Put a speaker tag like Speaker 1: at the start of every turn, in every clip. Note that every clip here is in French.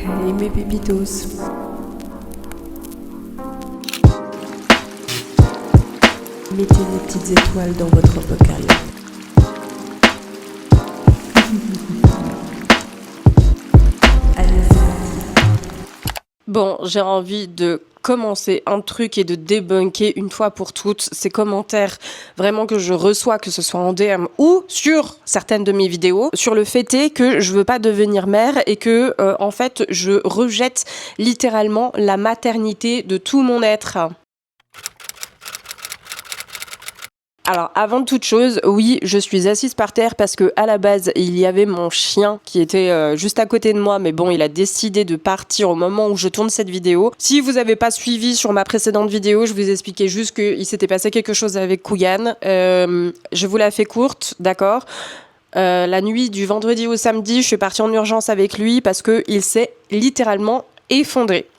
Speaker 1: Hey mes pépitos. Mettez des petites étoiles dans votre bocal. Allez, c'est parti.
Speaker 2: Bon, j'ai envie de commencer un truc et de débunker une fois pour toutes ces commentaires vraiment que je reçois, que ce soit en DM ou sur certaines de mes vidéos, sur le fait est que je veux pas devenir mère et que en fait je rejette littéralement la maternité de tout mon être. Alors, avant toute chose, oui, je suis assise par terre parce que à la base, il y avait mon chien qui était juste à côté de moi, mais bon, il a décidé de partir au moment où je tourne cette vidéo. Si vous n'avez pas suivi sur ma précédente vidéo, je vous expliquais juste qu'il s'était passé quelque chose avec Cougan. Je vous la fais courte, d'accord ? La nuit du vendredi au samedi, je suis partie en urgence avec lui parce qu'il s'est littéralement effondré.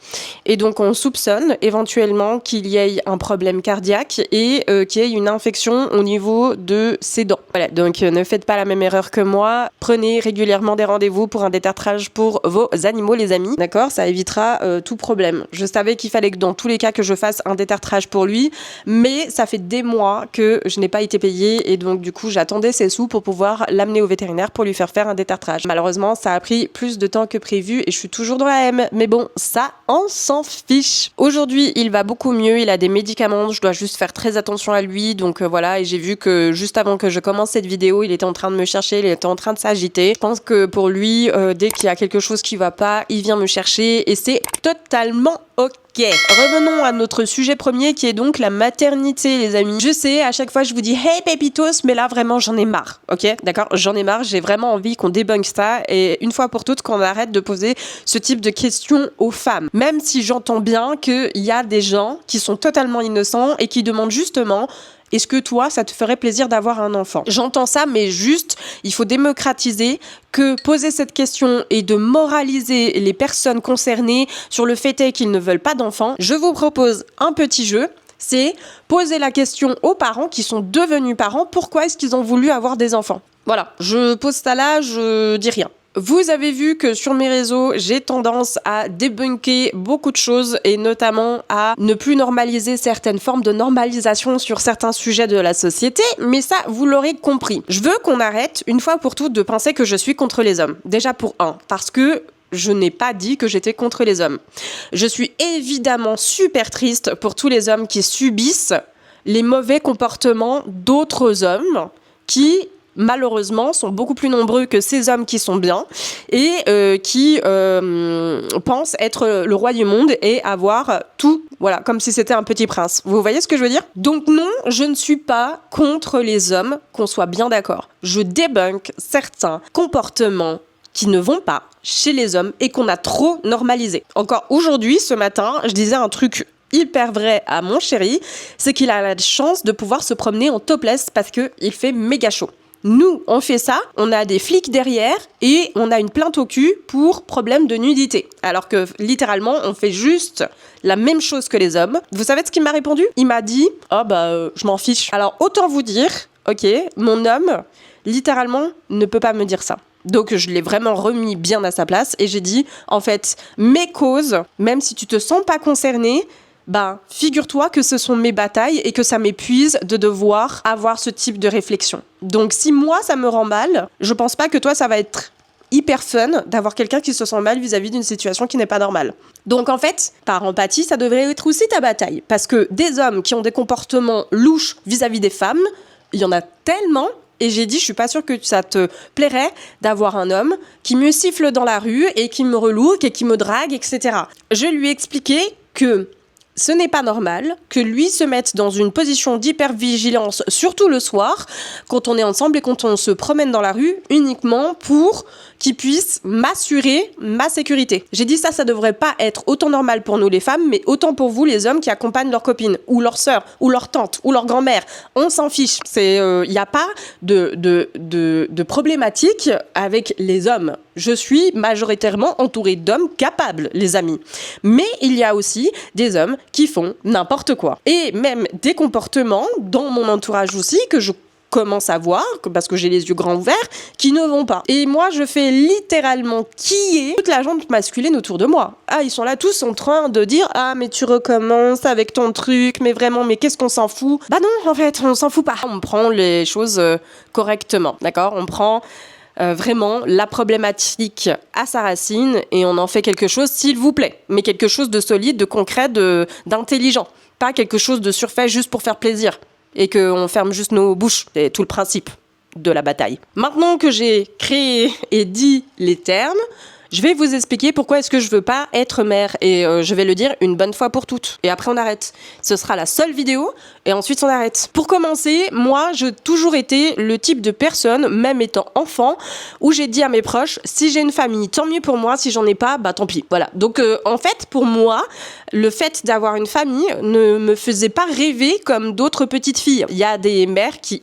Speaker 2: Et donc on soupçonne éventuellement qu'il y ait un problème cardiaque et qu'il y ait une infection au niveau de ses dents. Voilà, donc ne faites pas la même erreur que moi. Prenez régulièrement des rendez-vous pour un détartrage pour vos animaux, les amis. D'accord ? Ça évitera tout problème. Je savais qu'il fallait que dans tous les cas que je fasse un détartrage pour lui, mais ça fait des mois que je n'ai pas été payée et donc du coup j'attendais ces sous pour pouvoir l'amener au vétérinaire pour lui faire un détartrage. Malheureusement, ça a pris plus de temps que prévu et je suis toujours dans la M. Mais bon, ça, on s'en fiche. Aujourd'hui, il va beaucoup mieux, il a des médicaments, je dois juste faire très attention à lui, donc voilà, et j'ai vu que juste avant que je commence cette vidéo, il était en train de me chercher, il était en train de s'agiter. Je pense que pour lui, dès qu'il y a quelque chose qui va pas, il vient me chercher et c'est totalement ok. Revenons à notre sujet premier qui est donc la maternité, les amis. Je sais, à chaque fois je vous dis hey pépitos, mais là vraiment j'en ai marre, ok ? D'accord ? J'en ai marre, j'ai vraiment envie qu'on débunk ça et une fois pour toutes qu'on arrête de poser ce type de questions aux femmes. Même si j'entends bien qu'il y a des gens qui sont totalement innocents et qui demandent justement est-ce que toi, ça te ferait plaisir d'avoir un enfant ? J'entends ça, mais juste, il faut démocratiser que poser cette question et de moraliser les personnes concernées sur le fait est qu'ils ne veulent pas d'enfants. Je vous propose un petit jeu. C'est poser la question aux parents qui sont devenus parents. Pourquoi est-ce qu'ils ont voulu avoir des enfants ? Voilà, je pose ça là, je dis rien. Vous avez vu que sur mes réseaux, j'ai tendance à débunker beaucoup de choses et notamment à ne plus normaliser certaines formes de normalisation sur certains sujets de la société, mais ça, vous l'aurez compris. Je veux qu'on arrête une fois pour toutes de penser que je suis contre les hommes. Déjà pour un, parce que je n'ai pas dit que j'étais contre les hommes. Je suis évidemment super triste pour tous les hommes qui subissent les mauvais comportements d'autres hommes qui malheureusement, sont beaucoup plus nombreux que ces hommes qui sont bien et qui pensent être le roi du monde et avoir tout, voilà, comme si c'était un petit prince. Vous voyez ce que je veux dire ? Donc non, je ne suis pas contre les hommes, qu'on soit bien d'accord. Je débunk certains comportements qui ne vont pas chez les hommes et qu'on a trop normalisé. Encore aujourd'hui, ce matin, je disais un truc hyper vrai à mon chéri, c'est qu'il a la chance de pouvoir se promener en topless parce qu'il fait méga chaud. Nous, on fait ça, on a des flics derrière et on a une plainte au cul pour problème de nudité. Alors que littéralement, on fait juste la même chose que les hommes. Vous savez ce qu'il m'a répondu ? Il m'a dit « Oh je m'en fiche ». Alors autant vous dire, ok, mon homme, littéralement, ne peut pas me dire ça. Donc je l'ai vraiment remis bien à sa place et j'ai dit « En fait, mes causes, même si tu te sens pas concerné, figure-toi que ce sont mes batailles et que ça m'épuise de devoir avoir ce type de réflexion. Donc si moi ça me rend mal, je pense pas que toi ça va être hyper fun d'avoir quelqu'un qui se sent mal vis-à-vis d'une situation qui n'est pas normale. Donc en fait, par empathie, ça devrait être aussi ta bataille. Parce que des hommes qui ont des comportements louches vis-à-vis des femmes, il y en a tellement. Et j'ai dit, je suis pas sûre que ça te plairait d'avoir un homme qui me siffle dans la rue et qui me relook et qui me drague, etc. Je lui ai expliqué que ce n'est pas normal que lui se mette dans une position d'hypervigilance, surtout le soir, quand on est ensemble et quand on se promène dans la rue, uniquement pour qu'il puisse m'assurer ma sécurité. J'ai dit ça devrait pas être autant normal pour nous les femmes, mais autant pour vous les hommes qui accompagnent leurs copines, ou leurs sœurs, ou leurs tantes, ou leur grand-mère. On s'en fiche. Il n'y a pas de problématique avec les hommes. Je suis majoritairement entourée d'hommes capables, les amis. Mais il y a aussi des hommes qui font n'importe quoi. Et même des comportements dans mon entourage aussi que je commence à voir, parce que j'ai les yeux grands ouverts, qui ne vont pas. Et moi, je fais littéralement quiller toute la gente masculine autour de moi. Ah, ils sont là tous en train de dire « Ah, mais tu recommences avec ton truc, mais vraiment, mais qu'est-ce qu'on s'en fout ?» Bah non, en fait, on s'en fout pas. On prend les choses correctement, d'accord ? On prend vraiment la problématique à sa racine et on en fait quelque chose, s'il vous plaît. Mais quelque chose de solide, de concret, d'intelligent. Pas quelque chose de surfait juste pour faire plaisir. Et qu'on ferme juste nos bouches. C'est tout le principe de la bataille. Maintenant que j'ai créé et dit les termes, je vais vous expliquer pourquoi est-ce que je veux pas être mère. Et je vais le dire une bonne fois pour toutes. Et après, on arrête. Ce sera la seule vidéo et ensuite on arrête. Pour commencer, moi, j'ai toujours été le type de personne, même étant enfant, où j'ai dit à mes proches, si j'ai une famille, tant mieux pour moi. Si j'en ai pas, bah tant pis. Voilà. Donc, en fait, pour moi, le fait d'avoir une famille ne me faisait pas rêver comme d'autres petites filles. Il y a des mères qui,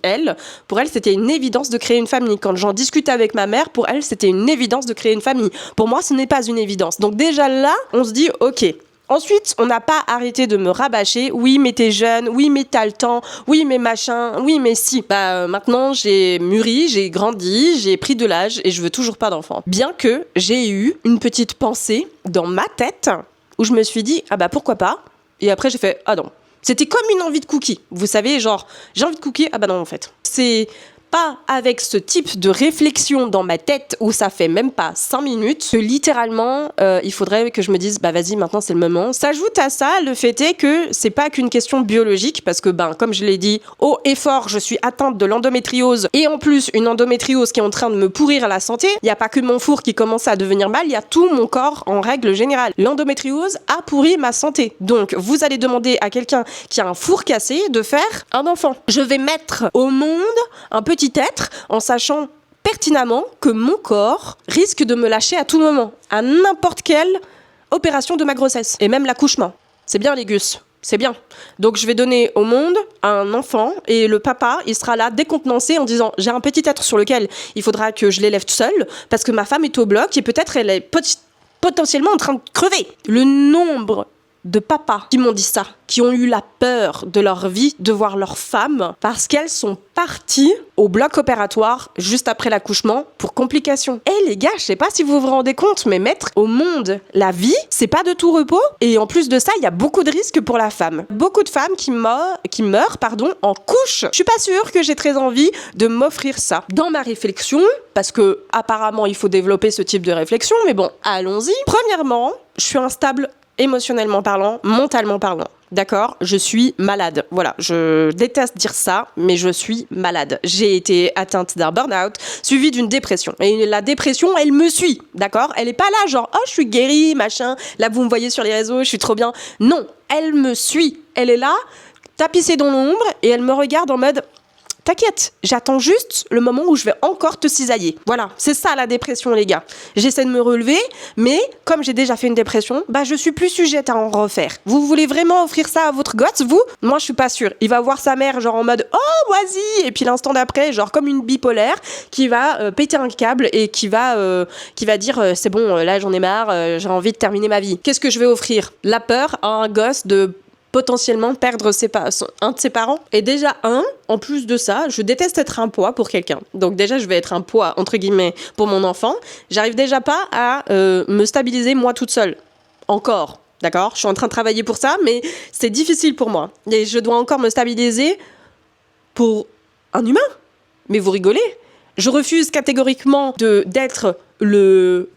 Speaker 2: pour elles, c'était une évidence de créer une famille. Quand j'en discute avec ma mère, pour elle, c'était une évidence de créer une famille. Pour moi, ce n'est pas une évidence. Donc déjà là, on se dit, ok. Ensuite, on n'a pas arrêté de me rabâcher. Oui, mais t'es jeune. Oui, mais t'as le temps. Oui, mais machin. Oui, mais si. Maintenant, j'ai mûri, j'ai grandi, j'ai pris de l'âge et je veux toujours pas d'enfant. Bien que j'ai eu une petite pensée dans ma tête où je me suis dit, ah bah pourquoi pas. Et après, j'ai fait, ah non. C'était comme une envie de cookie. Vous savez, genre, j'ai envie de cookie. Ah bah non, en fait. C'est pas avec ce type de réflexion dans ma tête où ça fait même pas 5 minutes que littéralement il faudrait que je me dise bah vas-y maintenant c'est le moment. S'ajoute à ça le fait est que c'est pas qu'une question biologique parce que comme je l'ai dit haut et fort je suis atteinte de l'endométriose et en plus une endométriose qui est en train de me pourrir la santé. Il y a pas que mon four qui commence à devenir mal, il y a tout mon corps en règle générale. L'endométriose a pourri ma santé. Donc vous allez demander à quelqu'un qui a un four cassé de faire un enfant. Je vais mettre au monde un petit être en sachant pertinemment que mon corps risque de me lâcher à tout moment, à n'importe quelle opération de ma grossesse, et même l'accouchement. C'est bien les gus, c'est bien. Donc je vais donner au monde un enfant, et le papa, il sera là décontenancé en disant « J'ai un petit être sur lequel il faudra que je l'élève seule, parce que ma femme est au bloc, et peut-être elle est potentiellement en train de crever. » Le nombre de papas qui m'ont dit ça, qui ont eu la peur de leur vie de voir leur femme parce qu'elles sont parties au bloc opératoire juste après l'accouchement pour complications. Et les gars, je sais pas si vous vous rendez compte, mais mettre au monde la vie, c'est pas de tout repos. Et en plus de ça, il y a beaucoup de risques pour la femme. Beaucoup de femmes qui meurent en couche. Je suis pas sûre que j'ai très envie de m'offrir ça. Dans ma réflexion, parce que apparemment il faut développer ce type de réflexion, mais bon, allons-y. Premièrement, je suis instable émotionnellement parlant, mentalement parlant. D'accord ? Je suis malade. Voilà, je déteste dire ça, mais je suis malade. J'ai été atteinte d'un burn-out, suivi d'une dépression. Et la dépression, elle me suit, d'accord ? Elle est pas là, genre, oh, je suis guérie, machin. Là, vous me voyez sur les réseaux, je suis trop bien. Non, elle me suit. Elle est là, tapissée dans l'ombre, et elle me regarde en mode... T'inquiète, j'attends juste le moment où je vais encore te cisailler. Voilà, c'est ça la dépression les gars. J'essaie de me relever, mais comme j'ai déjà fait une dépression, je suis plus sujette à en refaire. Vous voulez vraiment offrir ça à votre gosse, vous ? Moi je suis pas sûre. Il va voir sa mère genre en mode « Oh, vas-y !» Et puis l'instant d'après, genre comme une bipolaire, qui va péter un câble et qui va dire « C'est bon, là j'en ai marre, j'ai envie de terminer ma vie. » Qu'est-ce que je vais offrir ? La peur à un gosse de potentiellement perdre un de ses parents. Et déjà, en plus de ça, je déteste être un poids pour quelqu'un. Donc déjà, je vais être un poids, entre guillemets, pour mon enfant. J'arrive déjà pas à me stabiliser moi toute seule. Encore, d'accord ? Je suis en train de travailler pour ça, mais c'est difficile pour moi. Et je dois encore me stabiliser pour un humain. Mais vous rigolez ? Je refuse catégoriquement d'être le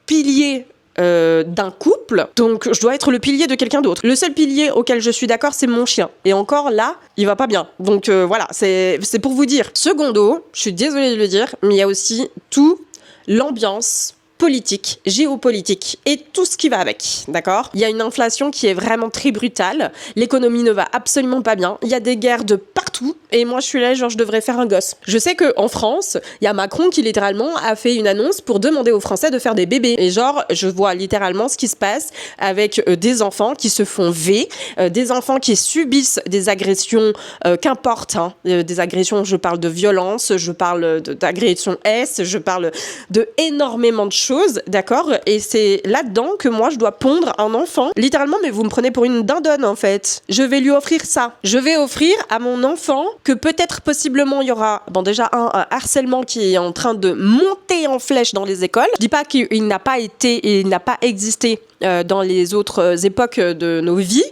Speaker 2: pilier d'un couple, donc je dois être le pilier de quelqu'un d'autre. Le seul pilier auquel je suis d'accord, c'est mon chien. Et encore là, il va pas bien. Donc voilà, c'est pour vous dire. Secondo, je suis désolée de le dire, mais il y a aussi tout l'ambiance politique, géopolitique et tout ce qui va avec, d'accord ? Il y a une inflation qui est vraiment très brutale, l'économie ne va absolument pas bien, il y a des guerres de partout et moi je suis là genre je devrais faire un gosse. Je sais qu'en France, il y a Macron qui littéralement a fait une annonce pour demander aux Français de faire des bébés et genre je vois littéralement ce qui se passe avec des enfants qui se font des enfants qui subissent des agressions, qu'importe, des agressions, je parle de violence, je parle d'agressions je parle de énormément de choses chose, d'accord? Et c'est là-dedans que moi, je dois pondre un enfant. Littéralement, mais vous me prenez pour une dindonne, en fait. Je vais lui offrir ça. Je vais offrir à mon enfant que peut-être, possiblement, il y aura, bon, déjà, un harcèlement qui est en train de monter en flèche dans les écoles. Je dis pas qu'il n'a pas été et il n'a pas existé dans les autres époques de nos vies.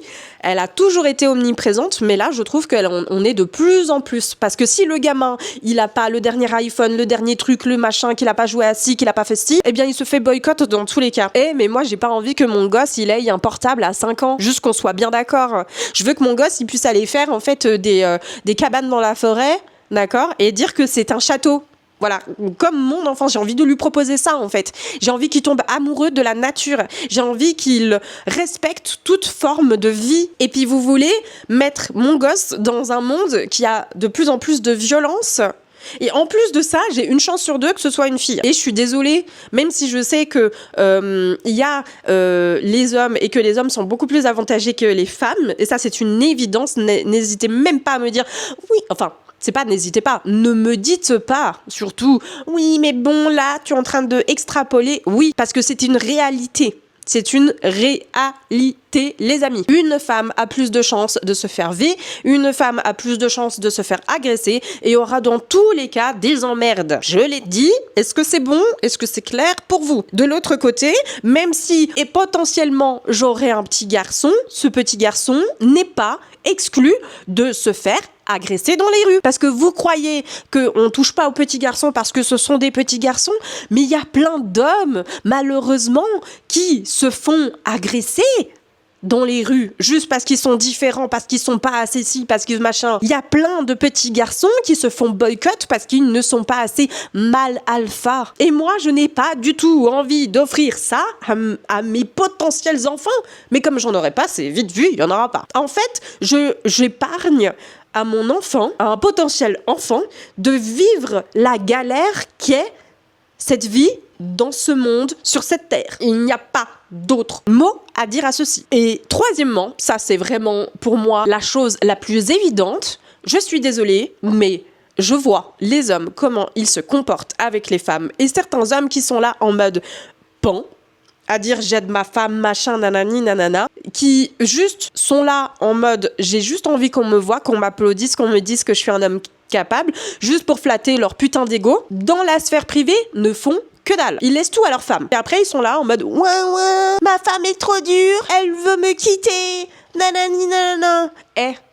Speaker 2: Elle a toujours été omniprésente, mais là, je trouve qu'on est de plus en plus. Parce que si le gamin, il a pas le dernier iPhone, le dernier truc, le machin, qu'il a pas joué à ci, qu'il a pas fait ci, eh bien, il se fait boycott dans tous les cas. Mais moi, j'ai pas envie que mon gosse, il ait un portable à 5 ans. Juste qu'on soit bien d'accord. Je veux que mon gosse, il puisse aller faire, en fait, des cabanes dans la forêt, d'accord? Et dire que c'est un château. Voilà, comme mon enfant, j'ai envie de lui proposer ça en fait. J'ai envie qu'il tombe amoureux de la nature. J'ai envie qu'il respecte toute forme de vie. Et puis vous voulez mettre mon gosse dans un monde qui a de plus en plus de violence. Et en plus de ça, j'ai une chance sur 2 que ce soit une fille. Et je suis désolée, même si je sais que il y a les hommes et que les hommes sont beaucoup plus avantagés que les femmes. Et ça, c'est une évidence. N'hésitez même pas à me dire oui. Enfin. C'est pas, n'hésitez pas, ne me dites pas, surtout, oui, mais bon, là, tu es en train de extrapoler. Oui, parce que c'est une réalité. C'est une réalité, les amis. Une femme a plus de chances de se faire violer, une femme a plus de chances de se faire agresser et aura dans tous les cas des emmerdes. Je l'ai dit, est-ce que c'est bon? Est-ce que c'est clair pour vous? De l'autre côté, même si et potentiellement j'aurai un petit garçon, ce petit garçon n'est pas exclu de se faire agresser dans les rues. Parce que vous croyez qu'on touche pas aux petits garçons parce que ce sont des petits garçons, mais il y a plein d'hommes, malheureusement, qui se font agresser dans les rues, juste parce qu'ils sont différents, parce qu'ils sont pas assez ci, parce qu'ils machin. Il y a plein de petits garçons qui se font boycott parce qu'ils ne sont pas assez mal alpha. Et moi, je n'ai pas du tout envie d'offrir ça à mes potentiels enfants. Mais comme j'en aurai pas, c'est vite vu, il y en aura pas. En fait, j'épargne à mon enfant, à un potentiel enfant, de vivre la galère qu'est cette vie dans ce monde, sur cette terre. Il n'y a pas d'autres mots à dire à ceci. Et troisièmement, ça c'est vraiment pour moi la chose la plus évidente, je suis désolée, mais je vois les hommes, comment ils se comportent avec les femmes, et certains hommes qui sont là en mode pan, à dire j'aide ma femme, machin, nanani, nanana, qui juste sont là en mode j'ai juste envie qu'on me voit, qu'on m'applaudisse, qu'on me dise que je suis un homme capable, juste pour flatter leur putain d'ego, dans la sphère privée, ne font que dalle. Ils laissent tout à leur femme. Et après, ils sont là en mode ouais, ma femme est trop dure, elle veut me quitter, nanani, nanana.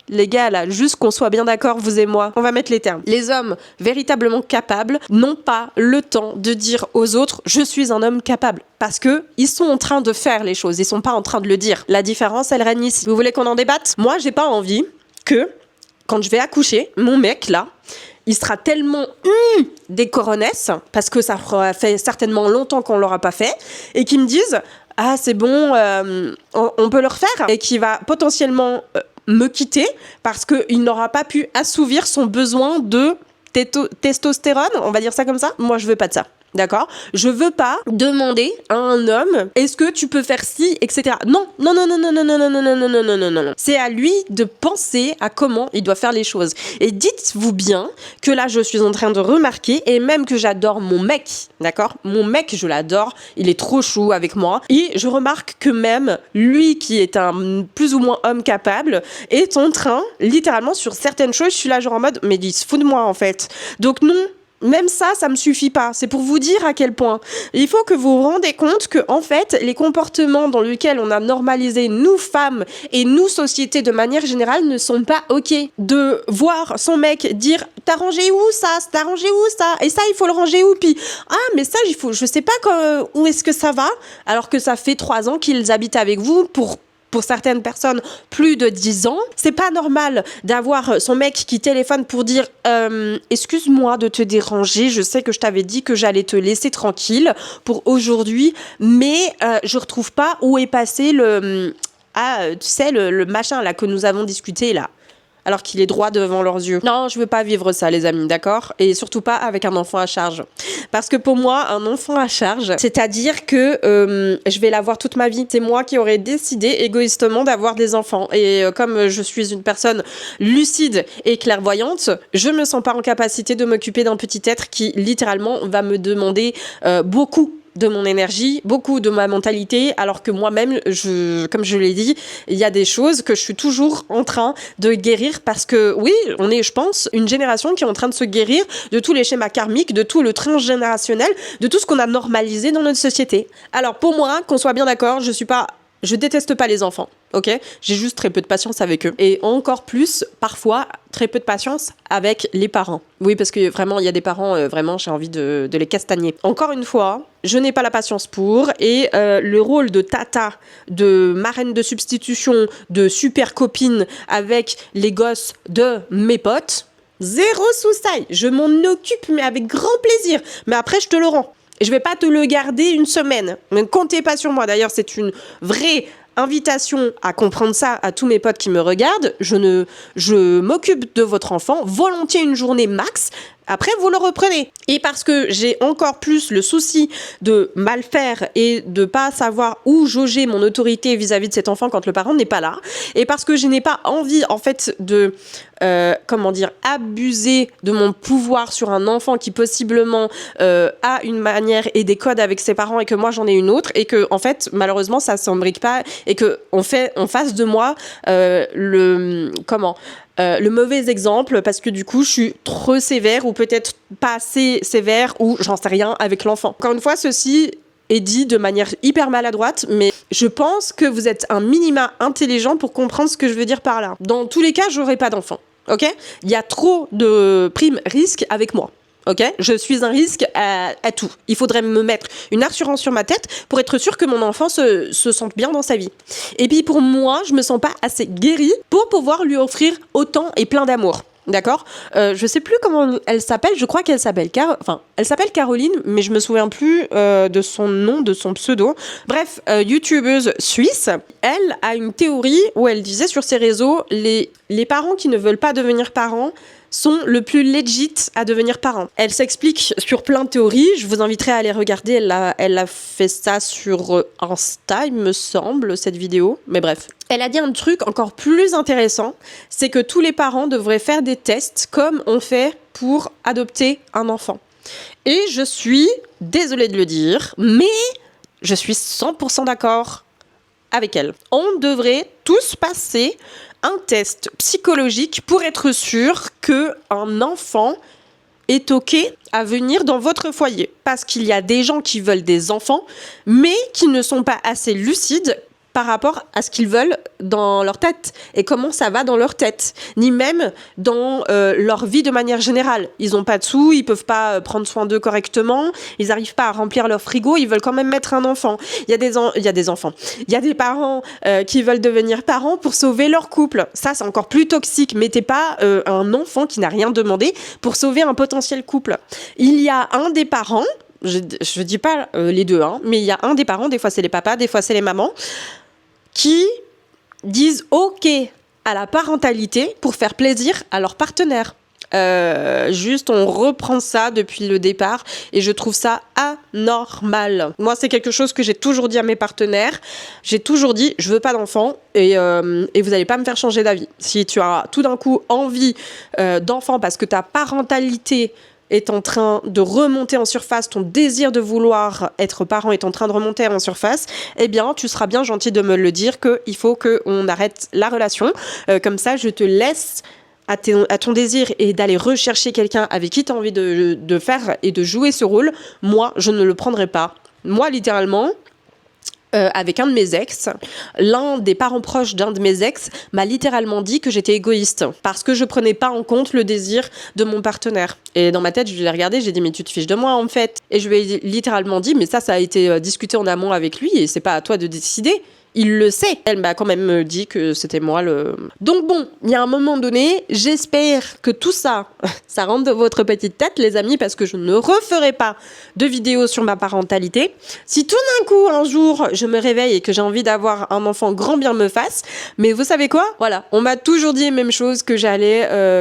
Speaker 2: Les gars, là, juste qu'on soit bien d'accord, vous et moi, on va mettre les termes. Les hommes véritablement capables n'ont pas le temps de dire aux autres « je suis un homme capable ». Parce que ils sont en train de faire les choses, ils sont pas en train de le dire. La différence, elle règne ici. Vous voulez qu'on en débatte? Moi, j'ai pas envie que, quand je vais accoucher, mon mec, là, il sera tellement des coronesses, parce que ça fait certainement longtemps qu'on l'aura pas fait, et qu'ils me disent « ah, c'est bon, on peut le refaire », et qui va potentiellement me quitter parce qu'il n'aura pas pu assouvir son besoin de testostérone, on va dire ça comme ça. Moi, je veux pas de ça. D'accord? Je veux pas demander à un homme est-ce que tu peux faire ci, etc. Non. C'est à lui de penser à comment il doit faire les choses. Et dites-vous bien que là, je suis en train de remarquer, et même que j'adore mon mec, d'accord? Mon mec, je l'adore, il est trop chou avec moi. Et je remarque que même lui, qui est un plus ou moins homme capable, est en train, littéralement, sur certaines choses, je suis là genre en mode, mais il se fout de moi en fait. Donc non. Même ça me suffit pas. C'est pour vous dire à quel point. Il faut que vous vous rendez compte que, en fait, les comportements dans lesquels on a normalisé nous femmes et nous sociétés de manière générale ne sont pas ok. De voir son mec dire t'as rangé où ça? T'as rangé où ça? Et ça, il faut le ranger où? Puis mais ça, il faut, je sais pas où est-ce que ça va? Alors que ça fait 3 ans qu'ils habitent avec vous pour certaines personnes, plus de 10 ans. C'est pas normal d'avoir son mec qui téléphone pour dire excuse-moi de te déranger, je sais que je t'avais dit que j'allais te laisser tranquille pour aujourd'hui, mais je retrouve pas où est passé le machin là que nous avons discuté là. Alors qu'il est droit devant leurs yeux. Non, je veux pas vivre ça, les amis, d'accord? Et surtout pas avec un enfant à charge. Parce que pour moi, un enfant à charge, c'est-à-dire que je vais l'avoir toute ma vie. C'est moi qui aurais décidé égoïstement d'avoir des enfants. Et comme je suis une personne lucide et clairvoyante, je me sens pas en capacité de m'occuper d'un petit être qui, littéralement, va me demander beaucoup de mon énergie, beaucoup de ma mentalité, alors que moi-même, comme je l'ai dit, il y a des choses que je suis toujours en train de guérir parce que oui, on est, je pense, une génération qui est en train de se guérir de tous les schémas karmiques, de tout le transgénérationnel, de tout ce qu'on a normalisé dans notre société. Alors pour moi, qu'on soit bien d'accord, je déteste pas les enfants, ok ? J'ai juste très peu de patience avec eux. Et encore plus, parfois, très peu de patience avec les parents. Oui, parce que vraiment, il y a des parents, vraiment, j'ai envie de les castagner. Encore une fois, je n'ai pas la patience pour. Et le rôle de tata, de marraine de substitution, de super copine avec les gosses de mes potes, zéro souci. Je m'en occupe, mais avec grand plaisir. Mais après, je te le rends. Et je vais pas te le garder une semaine. Ne comptez pas sur moi. D'ailleurs, c'est une vraie invitation à comprendre ça à tous mes potes qui me regardent. Je m'occupe de votre enfant volontiers une journée max. Après, vous le reprenez. Et parce que j'ai encore plus le souci de mal faire et de pas savoir où jauger mon autorité vis-à-vis de cet enfant quand le parent n'est pas là. Et parce que je n'ai pas envie, en fait, de abuser de mon pouvoir sur un enfant qui possiblement a une manière et des codes avec ses parents et que moi j'en ai une autre et que en fait malheureusement ça s'embrique pas et que on fasse de moi le mauvais exemple parce que du coup je suis trop sévère ou peut-être pas assez sévère ou j'en sais rien avec l'enfant. Encore une fois, ceci est dit de manière hyper maladroite, mais je pense que vous êtes un minima intelligent pour comprendre ce que je veux dire par là. Dans tous les cas, j'aurai pas d'enfant, ok ? Il y a trop de primes risques avec moi. Ok, je suis un risque à tout. Il faudrait me mettre une assurance sur ma tête pour être sûr que mon enfant se sente bien dans sa vie. Et puis pour moi, je me sens pas assez guérie pour pouvoir lui offrir autant et plein d'amour. D'accord ? Je sais plus comment elle s'appelle. Je crois qu'elle s'appelle elle s'appelle Caroline, mais je me souviens plus de son nom, de son pseudo. Bref, youtubeuse suisse. Elle a une théorie où elle disait sur ses réseaux les parents qui ne veulent pas devenir parents sont le plus legit à devenir parents. Elle s'explique sur plein de théories, je vous inviterai à aller regarder, elle a fait ça sur Insta, il me semble, cette vidéo, mais bref. Elle a dit un truc encore plus intéressant, c'est que tous les parents devraient faire des tests comme on fait pour adopter un enfant. Et je suis désolée de le dire, mais je suis 100% d'accord avec elle. On devrait tous passer un test psychologique pour être sûr qu'un enfant est OK à venir dans votre foyer. Parce qu'il y a des gens qui veulent des enfants, mais qui ne sont pas assez lucides par rapport à ce qu'ils veulent dans leur tête et comment ça va dans leur tête, ni même dans leur vie de manière générale. Ils n'ont pas de sous, ils peuvent pas prendre soin d'eux correctement, ils n'arrivent pas à remplir leur frigo, ils veulent quand même mettre un enfant. Il y a des enfants, il y a des parents qui veulent devenir parents pour sauver leur couple. Ça, c'est encore plus toxique. Mettez pas un enfant qui n'a rien demandé pour sauver un potentiel couple. Il y a un des parents, je dis pas les deux, mais il y a un des parents, des fois c'est les papas, des fois c'est les mamans, qui disent OK à la parentalité pour faire plaisir à leur partenaire. Juste on reprend ça depuis le départ et je trouve ça anormal. Moi c'est quelque chose que j'ai toujours dit à mes partenaires, j'ai toujours dit je veux pas d'enfant et vous allez pas me faire changer d'avis. Si tu as tout d'un coup envie d'enfant parce que ta parentalité est en train de remonter en surface, ton désir de vouloir être parent est en train de remonter en surface, eh bien, tu seras bien gentil de me le dire qu'il faut qu'on arrête la relation. Comme ça, je te laisse à ton désir et d'aller rechercher quelqu'un avec qui tu as envie de faire et de jouer ce rôle. Moi, je ne le prendrai pas. Moi, littéralement, avec un de mes ex, l'un des parents proches d'un de mes ex m'a littéralement dit que j'étais égoïste parce que je prenais pas en compte le désir de mon partenaire. Et dans ma tête, je l'ai regardé, j'ai dit mais tu te fiches de moi en fait. Et je lui ai littéralement dit mais ça a été discuté en amont avec lui et c'est pas à toi de décider. Il le sait. Elle m'a quand même dit que c'était moi le... Donc bon, il y a un moment donné, j'espère que tout ça, ça rentre dans votre petite tête, les amis, parce que je ne referai pas de vidéo sur ma parentalité. Si tout d'un coup, un jour, je me réveille et que j'ai envie d'avoir un enfant, grand bien me fasse. Mais vous savez quoi ? Voilà, on m'a toujours dit les mêmes choses, que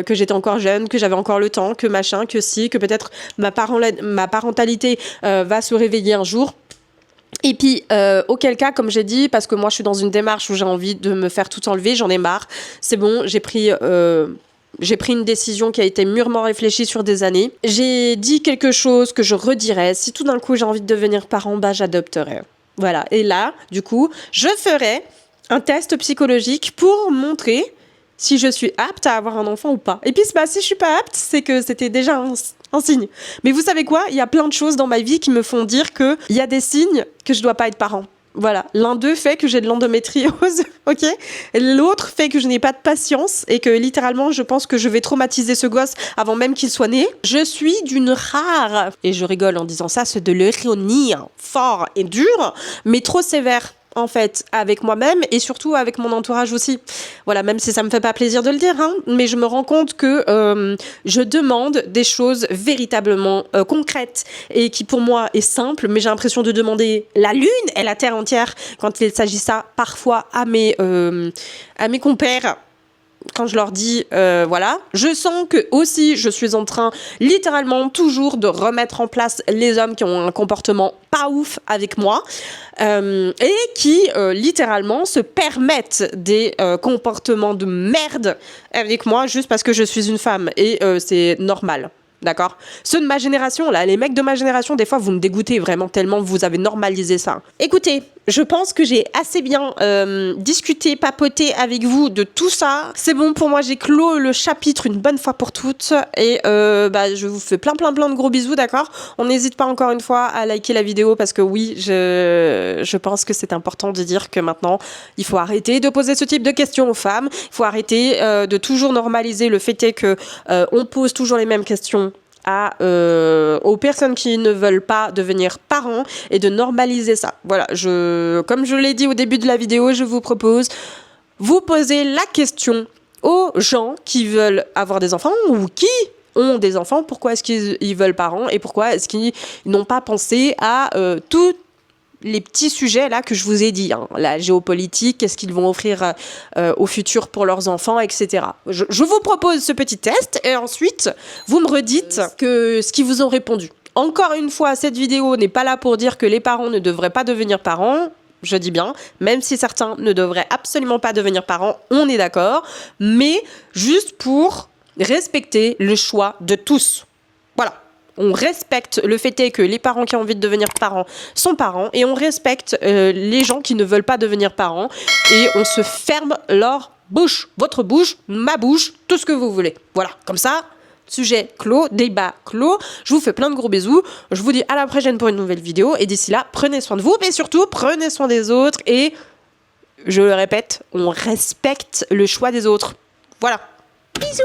Speaker 2: que j'étais encore jeune, que j'avais encore le temps, que machin, que si, que peut-être ma parentalité va se réveiller un jour. Et puis, auquel cas, comme j'ai dit, parce que moi je suis dans une démarche où j'ai envie de me faire tout enlever, j'en ai marre, c'est bon, j'ai pris J'ai pris une décision qui a été mûrement réfléchie sur des années. J'ai dit quelque chose que je redirais. Si tout d'un coup j'ai envie de devenir parent, bah j'adopterai. Voilà. Et là, du coup, je ferai un test psychologique pour montrer si je suis apte à avoir un enfant ou pas. Et puis, bah, si je suis pas apte, c'est que c'était déjà un signe. Mais vous savez quoi ? Il y a plein de choses dans ma vie qui me font dire qu'il y a des signes que je dois pas être parent. Voilà, l'un d'eux fait que j'ai de l'endométriose, ok ? L'autre fait que je n'ai pas de patience et que littéralement je pense que je vais traumatiser ce gosse avant même qu'il soit né. Je suis d'une rare, et je rigole en disant ça, c'est de l'ironie, fort et dur, mais trop sévère. En fait, avec moi-même et surtout avec mon entourage aussi. Voilà, même si ça me fait pas plaisir de le dire, hein, mais je me rends compte que je demande des choses véritablement concrètes et qui pour moi est simple, mais j'ai l'impression de demander la lune et la terre entière quand il s'agit ça parfois à mes compères. Quand je leur dis voilà, je sens que aussi je suis en train littéralement toujours de remettre en place les hommes qui ont un comportement pas ouf avec moi et qui littéralement se permettent des comportements de merde avec moi juste parce que je suis une femme et c'est normal. D'accord ? Ceux de ma génération, là, les mecs de ma génération, des fois, vous me dégoûtez vraiment tellement vous avez normalisé ça. Écoutez, je pense que j'ai assez bien discuté, papoté avec vous de tout ça. C'est bon pour moi, j'ai clos le chapitre une bonne fois pour toutes. Et je vous fais plein de gros bisous, d'accord ? On n'hésite pas encore une fois à liker la vidéo parce que oui, je pense que c'est important de dire que maintenant, il faut arrêter de poser ce type de questions aux femmes. Il faut arrêter de toujours normaliser le fait est que on pose toujours les mêmes questions aux personnes qui ne veulent pas devenir parents et de normaliser ça. Voilà, comme je l'ai dit au début de la vidéo, je vous propose, vous posez la question aux gens qui veulent avoir des enfants ou qui ont des enfants, pourquoi est-ce qu'ils veulent parents et pourquoi est-ce qu'ils n'ont pas pensé à tout les petits sujets là que je vous ai dit, hein, la géopolitique, qu'est-ce qu'ils vont offrir au futur pour leurs enfants, etc. Je vous propose ce petit test et ensuite vous me redites ce qu'ils vous ont répondu. Encore une fois, cette vidéo n'est pas là pour dire que les parents ne devraient pas devenir parents. Je dis bien, même si certains ne devraient absolument pas devenir parents, on est d'accord, mais juste pour respecter le choix de tous. Voilà. On respecte le fait est que les parents qui ont envie de devenir parents sont parents et on respecte les gens qui ne veulent pas devenir parents et on se ferme leur bouche, votre bouche, ma bouche, tout ce que vous voulez. Voilà, comme ça, sujet clos, débat clos. Je vous fais plein de gros bisous. Je vous dis à la prochaine pour une nouvelle vidéo et d'ici là, prenez soin de vous mais surtout prenez soin des autres et je le répète, on respecte le choix des autres. Voilà. Bisous.